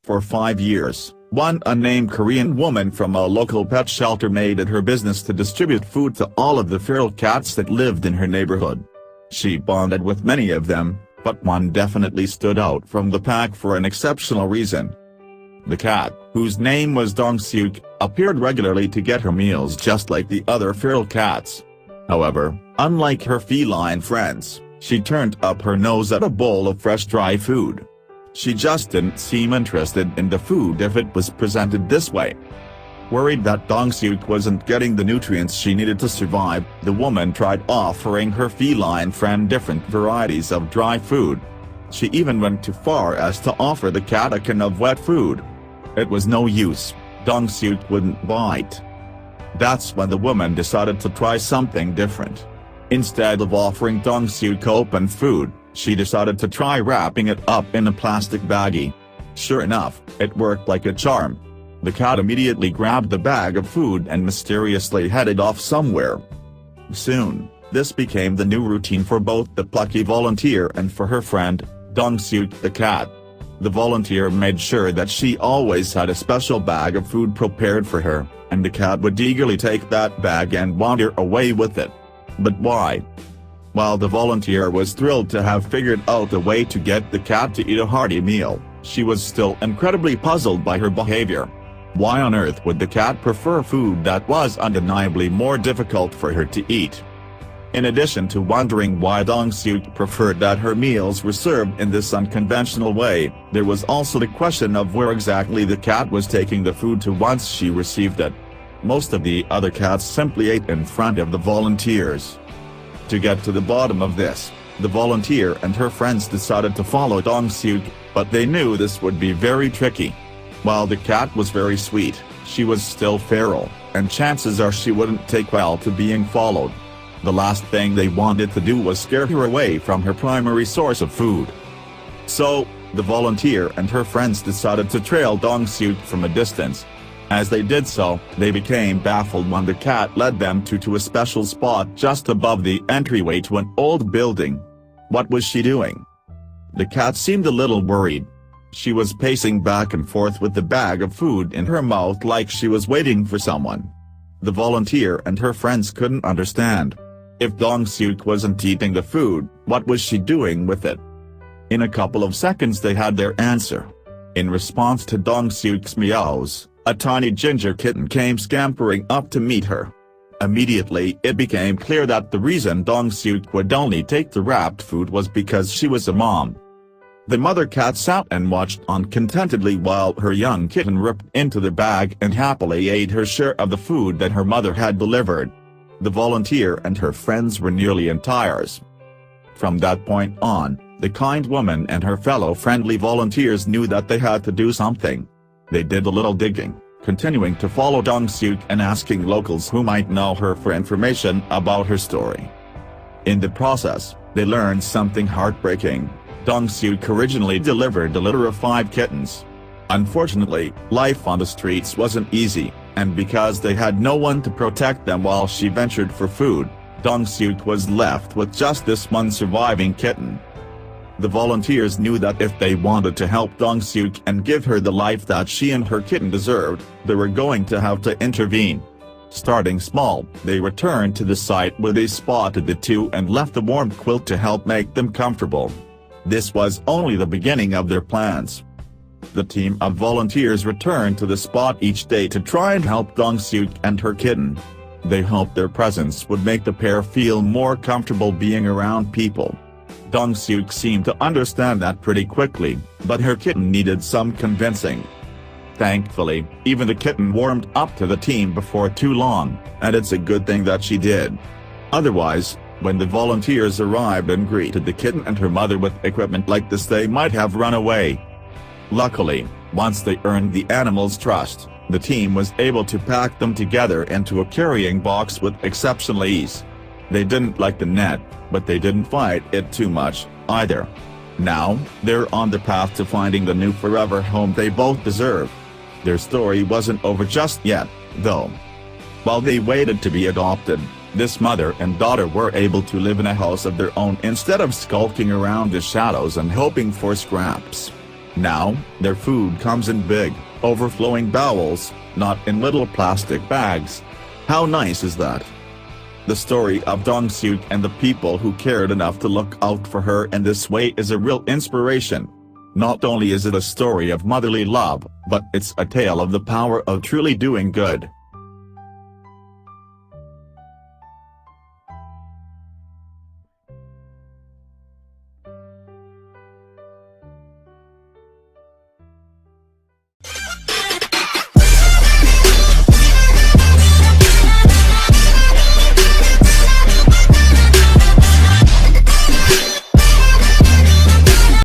For 5 years, one unnamed Korean woman from a local pet shelter made it her business to distribute food to all of the feral cats that lived in her neighborhood. She bonded with many of them, but one definitely stood out from the pack for an exceptional reason. The cat, whose name was Dongsuk, appeared regularly to get her meals just like the other feral cats. However, unlike her feline friends, she turned up her nose at a bowl of fresh dry food. She just didn't seem interested in the food if it was presented this way. Worried that Dongsuk wasn't getting the nutrients she needed to survive, the woman tried offering her feline friend different varieties of dry food. She even went too far as to offer the cat a can of wet food. It was no use, Dongsuk wouldn't bite. That's when the woman decided to try something different. Instead of offering Dongsuk open food, she decided to try wrapping it up in a plastic baggie. Sure enough, it worked like a charm. The cat immediately grabbed the bag of food and mysteriously headed off somewhere. Soon, this became the new routine for both the plucky volunteer and for her friend, Dongsuk the cat. The volunteer made sure that she always had a special bag of food prepared for her, and the cat would eagerly take that bag and wander away with it. But why? While the volunteer was thrilled to have figured out a way to get the cat to eat a hearty meal, she was still incredibly puzzled by her behavior. Why on earth would the cat prefer food that was undeniably more difficult for her to eat? In addition to wondering why Dongsuk preferred that her meals were served in this unconventional way, there was also the question of where exactly the cat was taking the food to once she received it. Most of the other cats simply ate in front of the volunteers. To get to the bottom of this, the volunteer and her friends decided to follow Dongsuk, but they knew this would be very tricky. While the cat was very sweet, she was still feral, and chances are she wouldn't take well to being followed. The last thing they wanted to do was scare her away from her primary source of food. So, the volunteer and her friends decided to trail Dongsuk from a distance. As they did so, they became baffled when the cat led them to a special spot just above the entryway to an old building. What was she doing? The cat seemed a little worried. She was pacing back and forth with the bag of food in her mouth like she was waiting for someone. The volunteer and her friends couldn't understand. If Dongsuk wasn't eating the food, what was she doing with it? In a couple of seconds they had their answer. In response to Dongsuk's meows, a tiny ginger kitten came scampering up to meet her. Immediately it became clear that the reason Dongsuk would only take the wrapped food was because she was a mom. The mother cat sat and watched on contentedly while her young kitten ripped into the bag and happily ate her share of the food that her mother had delivered. The volunteer and her friends were nearly in tears. From that point on, the kind woman and her fellow friendly volunteers knew that they had to do something. They did a little digging, continuing to follow Dongsuk and asking locals who might know her for information about her story. In the process, they learned something heartbreaking. Dongsuk originally delivered a litter of 5 kittens. Unfortunately, life on the streets wasn't easy, and because they had no one to protect them while she ventured for food, Dongsuk was left with just this one surviving kitten. The volunteers knew that if they wanted to help Dongsuk and give her the life that she and her kitten deserved, they were going to have to intervene. Starting small, they returned to the site where they spotted the two and left a warm quilt to help make them comfortable. This was only the beginning of their plans. The team of volunteers returned to the spot each day to try and help Dongsuk and her kitten. They hoped their presence would make the pair feel more comfortable being around people. Dongsuk seemed to understand that pretty quickly, but her kitten needed some convincing. Thankfully, even the kitten warmed up to the team before too long, and it's a good thing that she did. Otherwise, when the volunteers arrived and greeted the kitten and her mother with equipment like this, they might have run away. Luckily, once they earned the animals' trust, the team was able to pack them together into a carrying box with exceptional ease. They didn't like the net, but they didn't fight it too much, either. Now, they're on the path to finding the new forever home they both deserve. Their story wasn't over just yet, though. While they waited to be adopted, this mother and daughter were able to live in a house of their own instead of skulking around the shadows and hoping for scraps. Now, their food comes in big, overflowing bowls, not in little plastic bags. How nice is that? The story of Dongsuk and the people who cared enough to look out for her in this way is a real inspiration. Not only is it a story of motherly love, but it's a tale of the power of truly doing good.